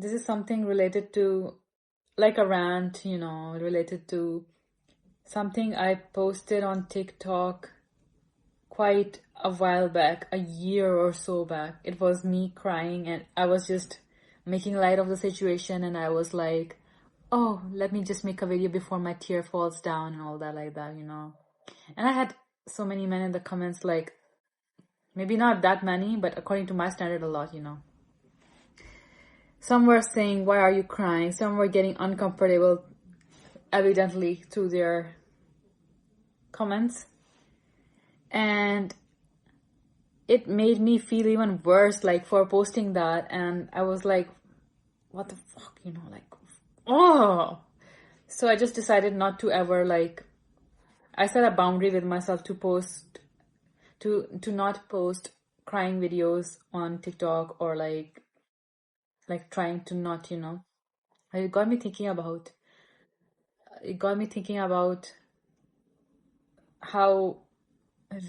This is something related to like a rant, related to something I posted on TikTok quite a while back, a year or so back. It was me crying and I was just making light of the situation and I was like, oh, let me just make a video before my tear falls down and all that like that. And I had so many men in the comments, like maybe not that many, but according to my standard, a lot. Some were saying, why are you crying? Some were getting uncomfortable, evidently, through their comments. And it made me feel even worse, like, for posting that. And I was like, what the fuck, like, oh. So I just decided not to ever, like, I set a boundary with myself to post, to not post crying videos on TikTok, or like trying to not. It got me thinking about, how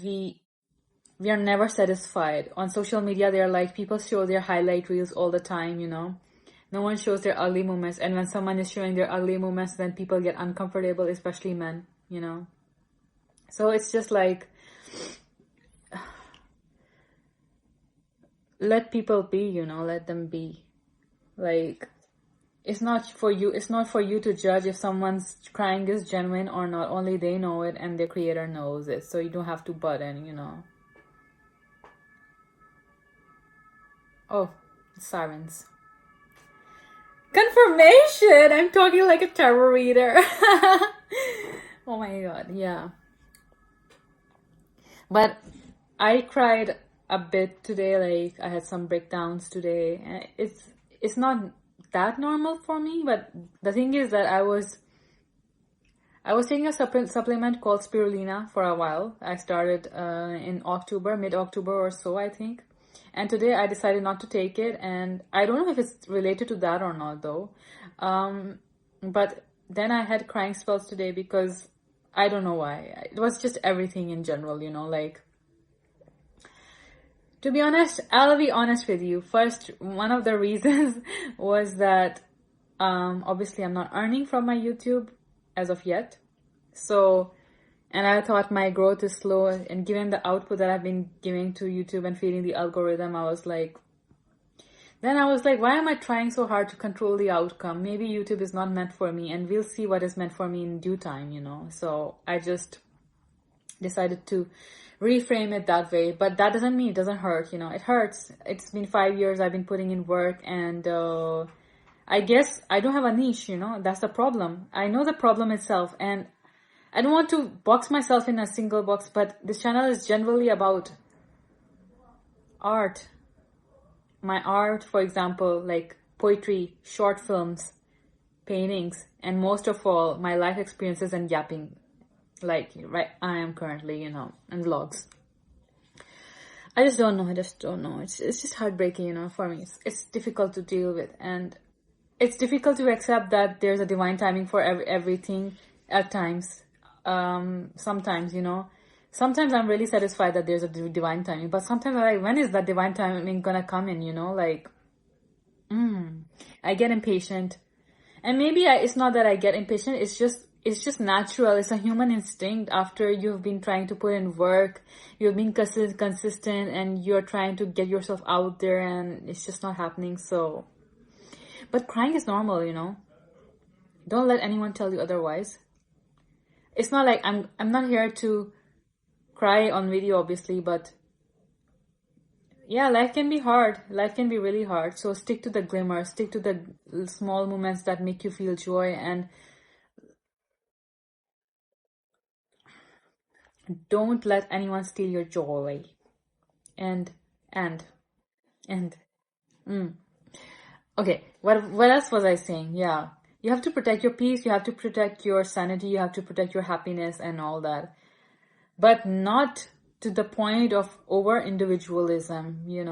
we we are never satisfied. On social media, they're like, people show their highlight reels all the time. No one shows their ugly moments. And when someone is showing their ugly moments, then people get uncomfortable, especially men. So it's just like, let people be, let them be. Like, it's not for you to judge if someone's crying is genuine or not. Only they know it and their creator knows it. So you don't have to butt in. Oh, sirens. Confirmation! I'm talking like a tarot reader. Oh my god, yeah. But I cried a bit today, like I had some breakdowns today. It's not that normal for me, but the thing is that I was taking a supplement called spirulina for a while. I started in October, mid-October or so, I think. And today I decided not to take it, and I don't know if it's related to that or not, though. But then I had crying spells today because I don't know why. It was just everything in general, like, to be honest, I'll be honest with you. First, one of the reasons was that obviously I'm not earning from my YouTube as of yet. So, and I thought my growth is slow, and given the output that I've been giving to YouTube and feeding the algorithm, I was like, why am I trying so hard to control the outcome? Maybe YouTube is not meant for me, and we'll see what is meant for me in due time. So I just decided to reframe it that way. But that doesn't mean it doesn't hurt. It hurts. It's been 5 years I've been putting in work, and I guess I don't have a niche. That's the problem. I know the problem itself, and I don't want to box myself in a single box, but this channel is generally about art. My art, for example, like poetry, short films, paintings, and most of all, my life experiences and yapping, like right I am currently, and vlogs. I just don't know. It's just heartbreaking, for me. It's difficult to deal with, and it's difficult to accept that there's a divine timing for everything at times. Sometimes, sometimes I'm really satisfied that there's a divine timing, but sometimes I'm like, when is that divine timing gonna come in? Like, I get impatient, and maybe it's not that I get impatient. It's just natural. It's a human instinct. After you've been trying to put in work, you've been consistent, and you're trying to get yourself out there, and it's just not happening. So, but crying is normal. Don't let anyone tell you otherwise. It's not like I'm not here to cry on video, obviously, but yeah, life can be hard. Life can be really hard. So stick to the glimmer, stick to the small moments that make you feel joy, and don't let anyone steal your joy. And and and okay, what else was I saying? Yeah. You have to protect your peace, you have to protect your sanity, you have to protect your happiness and all that. But not to the point of over individualism. You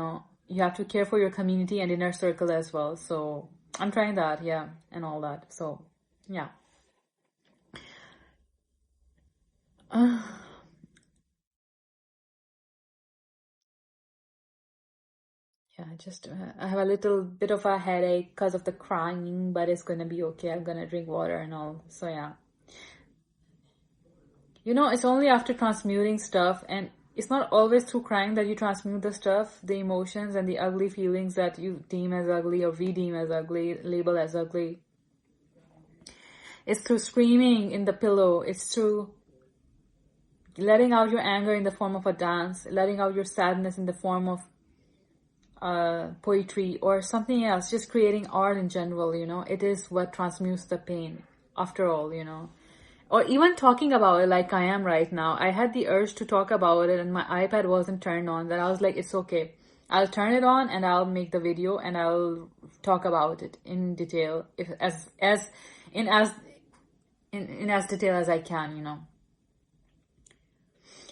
have to care for your community and inner circle as well. So I'm trying that, yeah, and all that. So yeah. Yeah, I have a little bit of a headache because of the crying, but it's gonna be okay. I'm gonna drink water and all. So yeah. It's only after transmuting stuff, and it's not always through crying that you transmute the stuff, the emotions and the ugly feelings that you deem as ugly or we deem as ugly, label as ugly. It's through screaming in the pillow. It's through letting out your anger in the form of a dance, letting out your sadness in the form of poetry or something else, just creating art in general, it is what transmutes the pain after all, or even talking about it like I am right now. I had the urge to talk about it and my iPad wasn't turned on, that I was like, it's okay, I'll turn it on and I'll make the video and I'll talk about it in detail, if as detail as I can,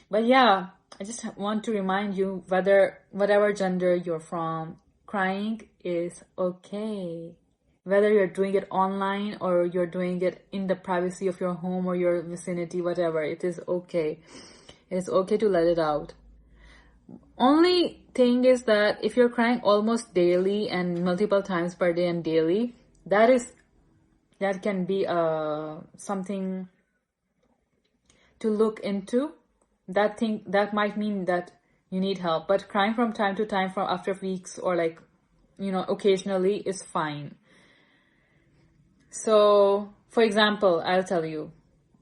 but yeah, I just want to remind you, whatever gender you're from, crying is okay. Whether you're doing it online or you're doing it in the privacy of your home or your vicinity, whatever, it is okay. It is okay to let it out. Only thing is that if you're crying almost daily and multiple times per day and daily, that can be something to look into. That might mean that you need help, but crying from time to time from after weeks or occasionally is fine. So for example, I'll tell you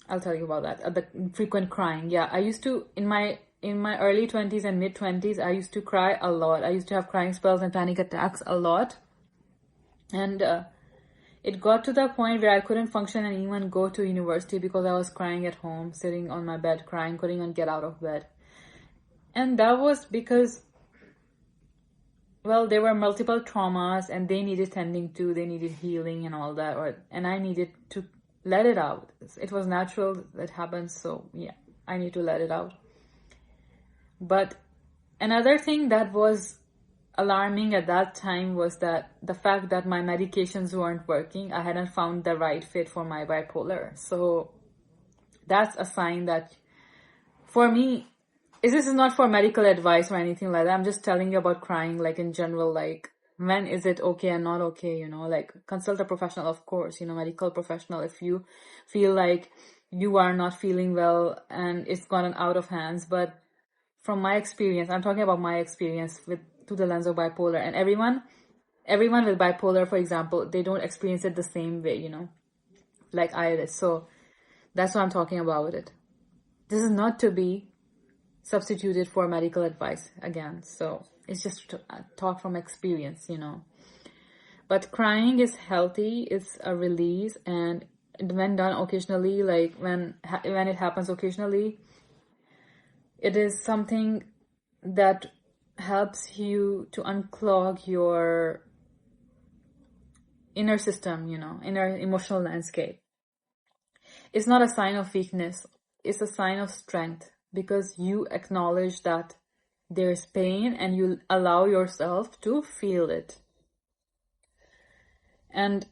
about that, the frequent crying. Yeah, I used to, in my early 20s and mid 20s, I used to cry a lot. I used to have crying spells and panic attacks a lot, and it got to the point where I couldn't function and even go to university because I was crying at home, sitting on my bed crying, couldn't even get out of bed. And that was because, well, there were multiple traumas and they needed tending to, they needed healing and all that, and I needed to let it out. It was natural that happens, so yeah, I need to let it out. But another thing that was alarming at that time was that the fact that my medications weren't working. I hadn't found the right fit for my bipolar. So that's a sign that, for me, this is not for medical advice or anything like that. I'm just telling you about crying, like in general, like when is it okay and not okay, like consult a professional, of course, medical professional if you feel like you are not feeling well and it's gotten out of hands. But from my experience, I'm talking about my experience through the lens of bipolar, and everyone with bipolar, for example, they don't experience it the same way, like I did. So that's why I'm talking about it. This is not to be substituted for medical advice again. So it's just to talk from experience, But crying is healthy. It's a release, and when done occasionally, like when it happens occasionally, it is something that helps you to unclog your inner system, inner emotional landscape. It's not a sign of weakness. It's a sign of strength, because you acknowledge that there's pain and you allow yourself to feel it. And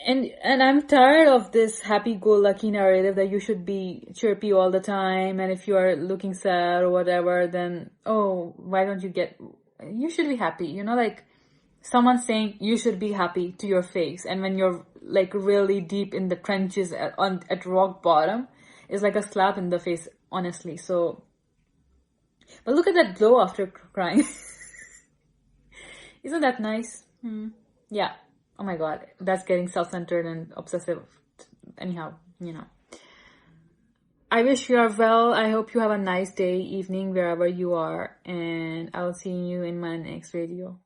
I'm tired of this happy-go-lucky narrative that you should be chirpy all the time, and if you are looking sad or whatever, then, why don't you should be happy, like someone saying you should be happy to your face, and when you're like really deep in the trenches at rock bottom, it's like a slap in the face, honestly. So, but look at that glow after crying. Isn't that nice? Yeah. Oh my God, that's getting self-centered and obsessive. Anyhow, I wish you are well. I hope you have a nice day, evening, wherever you are. And I'll see you in my next video.